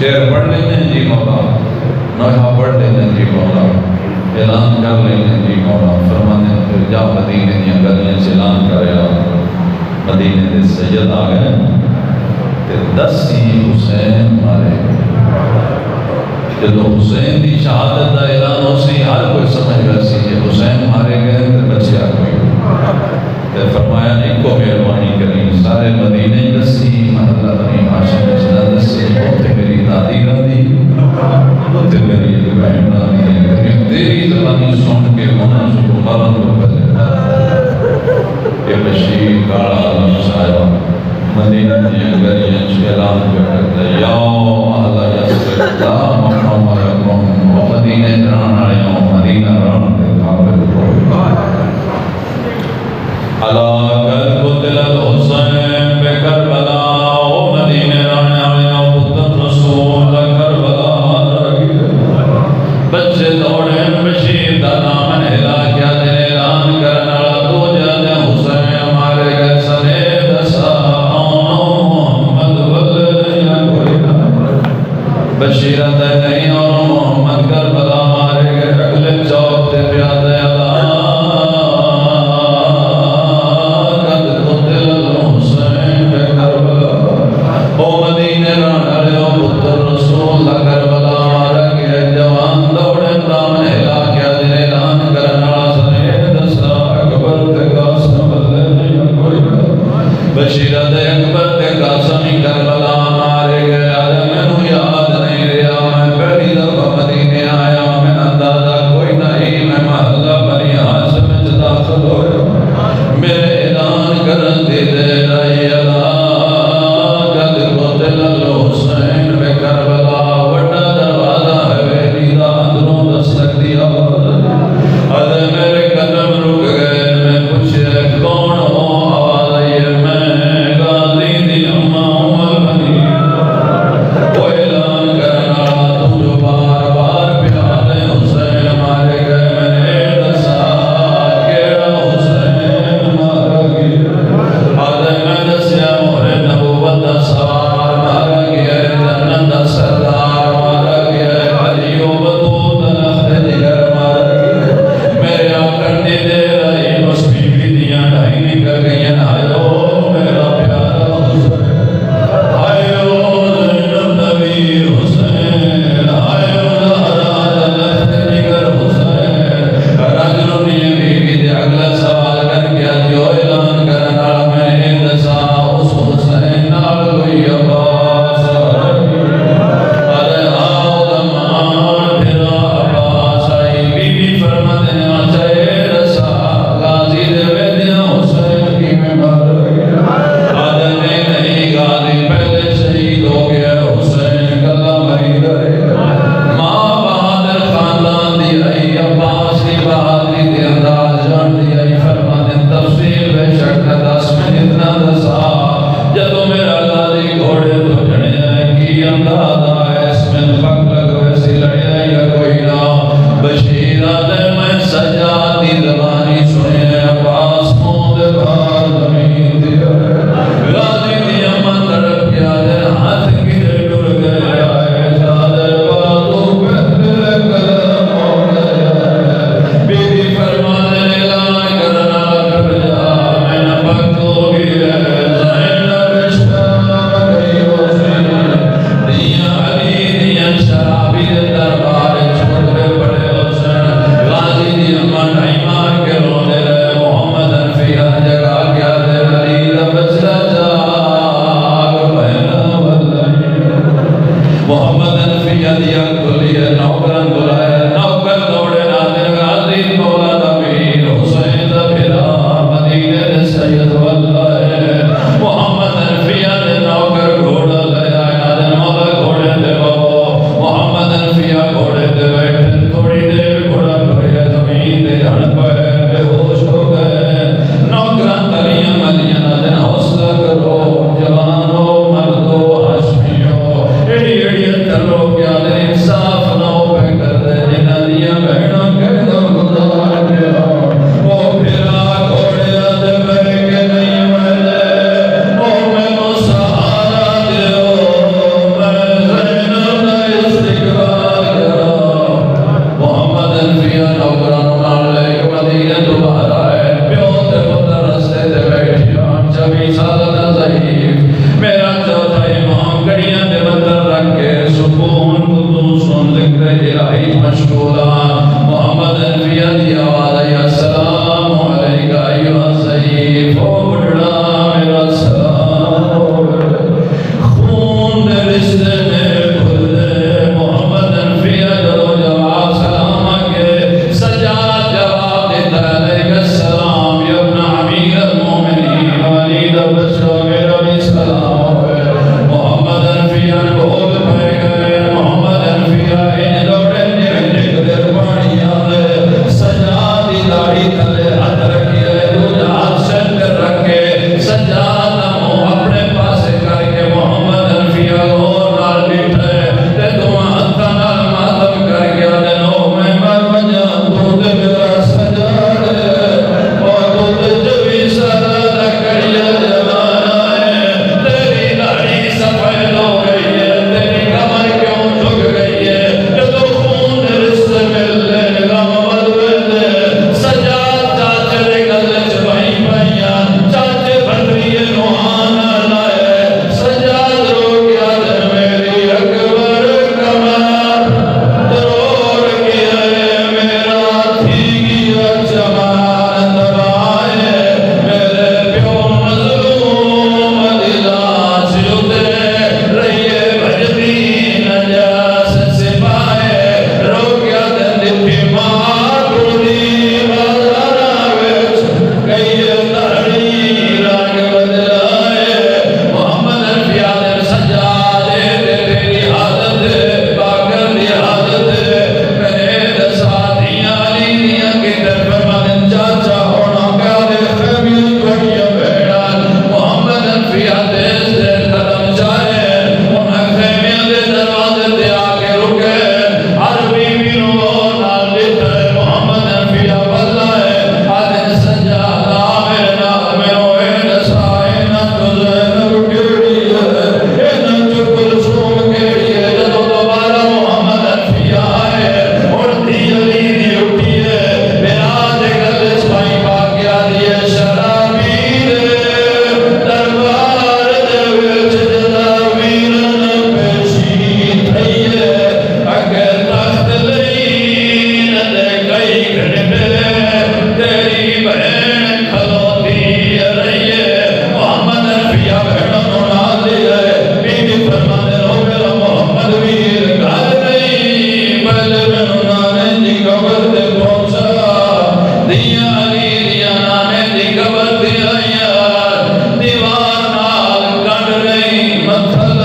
شعر پڑھ لینے جی مولا نوحہ پڑھ لینے جی مولا اعلان کر لینے جی مولا فرمانے پھر جا مدینے دیا گلیاں سے اعلان کریا مدینے دے سید آ گئے تے 10 حسین مارے جدو حسین دی شہادت دا اعلان ہو سی ہر کوئی سمجھ گیا سی کہ حسین مارے گئے تے بچیا کوئی تے فرمایا ایک کو مہربانی کریں سارے مدینے دسی محلہ بنی ہاشم جنہ دسی تے میری دادی رہی تے میری بہن رہی تیری زبانی سن کے ہونا سکو مرد کو بجے کہ بشیر کالا علم صاحبہ مدینہ دیا گریاں اعلان کرتا ہے یا اللہ یسر اللہ محمد اکرم و مدینہ جران آئیوں مدینہ ران دے قابل کو اللہ قد قتل الحسین بے کربلا و مدینہ ران آئیوں بطن رسول کربلا بچے دوڑے بشیر دا نام نہلا کیا دے اعلان کرنا تو جانے حسین ہمارے گئے سنے دسا بشیرت نہیں اور محمد کربلا مارے گئے اگلے چوک تے پیادے قد قتل الحسین بے کربلا او مدینے ران او پتر رسول کربلا مارے گئے جوان دوڑے نام نہلا کیا دن اعلان کرنا انفیاء نوکرانوں نال لے کے مدینے تو باہر آئے پیو تے پتر رستے تے بیٹھیا 24 سال دا ضعیف میرا چوتھا امام گڑیاں دے بندر رکھ کے سکون قدوس سن ذکر الہی مشغولا محمد انفیاء دی آواز آئی السلام علیکہ ایوہ الضعیف او بڑھڑا میرا سلام خون دے رشتے میں بھل دے محمد انفیاء جدو جواب سلام آگے سجاد جواب دیتا علیکہ السلام یا ابن امیر المومنین ولید بشو میرا بھی سلام ہوئے محمد انفیاء بھول پہ گئے محمد انفیاء ان دوڑے نگڑ در پانی آلے سجاد دی داڑھی تلے ہاتھ رکھئے دوجہ ہاتھ سر پر رکھے سجاد نمو اپنے پاسے کر کے محمد انفیاء غور نال بیٹھے تے دعا ہتھاں نال ماتم کر کے دنو میں مر وجہ تو دے میرا سجاد اور تو دے جوی سارا کڑیا جوانا ہے تیری داڑھی سفید ہو گئی ہے تیری کمر کیوں جھک گئی ہے جدو خون رشتے ملے نگاہ بدلے سجاد چاچے دے گلے چ بھائی بھائیاں چاچے بندریے روحانا لائے سجاد رو گیا دے میری اکبر کمر درور گیا میرا تھی گیا جمال دبائے میرے پیو مظلوم دلاش جتے رہیے بجدی نجاس سپائے رو گیا دے لپی ماں گوڑی بازارہ ویچ گئی دہڑی رنگ بدلائے محمد انفیاء دے سجادے دے تیری حالت باقر دی حالت میرے دساتیاں لیاں کی طرف مدن چاچا ہونا پیارے خیمیاں گھڑیاں بیڑا محمد انفیاء دے قدم چاہے انہیں خیمیاں دے دروازے دے آکے رکے عربی بیروں نال دیتا ہے محمد انفیاء بلائے آدھے سجادہ میرے نال میں ہوئے دسائے نہ تجھے رکیڑی ہے نہ چکل سوم کیڑی ہے جدو دوبارہ محمد انفیاء آئے اڑتی علی دی اٹھی ہے میرا دے گلے سپائی باقیہ دیئے شرابی دے دربار دے وچ جدا ویرن پیشی تھئی ہے اگر تخت لین دے کئی گھڑے تیری بہن کھلوتی رہی ہے محمد انفیاء بہنوں نال لیا ہے بی بی فرمانے رو میرا محمد ویر گھر نہیں پہلے بہنوں نانے دی قبر دے پہنچا دیا علی دیا نانے دی قبر دی آیا دیوار نال کٹ رہی متھل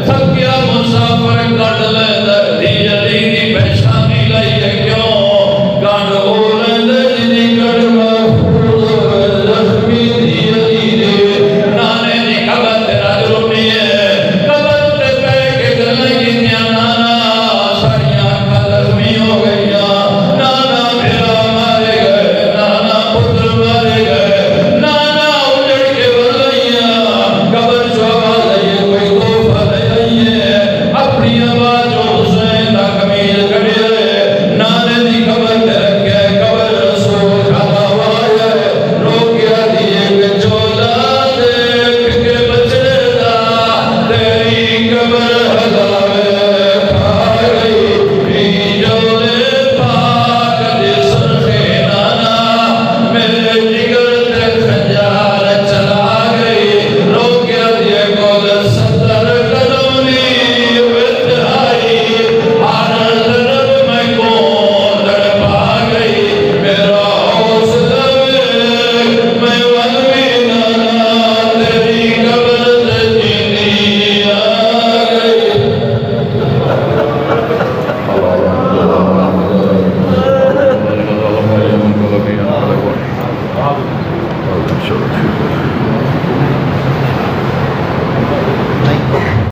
تھکیا مسافر کٹ لے دی علی دی پیشانی لئیے کیوں کٹ ہو لے دی کٹ محفوظ زخمی دی علی دی نانے دی قبر تیرا جرمی ہے قبر تے پہ کے گلیں گیاں نانا ساریاں کا زخمی ہو گئیاں نانا میرا مارے گئے نانا پتر مارے گئے نانا اجڑ کے بلائیاں قبر جو آواز آئیے کوئی توفہ لے آئیے اپنی آوازوں حسین دا کمیل کڑے نانے دی قبر تے رکھے قبر رسول کھانا ہوا ہے رو گیا دیئے کہ چولا دیکھ کے بچڑے دا تیری قبر ہلاوے کھا گئی بھی جولے پاک جس رکھے نانا میرے جگر تے خنجار چلا گئی رو گیا دیئے کول 70 قدمی وتہائی ہر طرف میں کون تڑپا گئی میرا حوصلہ میں ونوی نانا تیری قبر تے جیندی آ گئی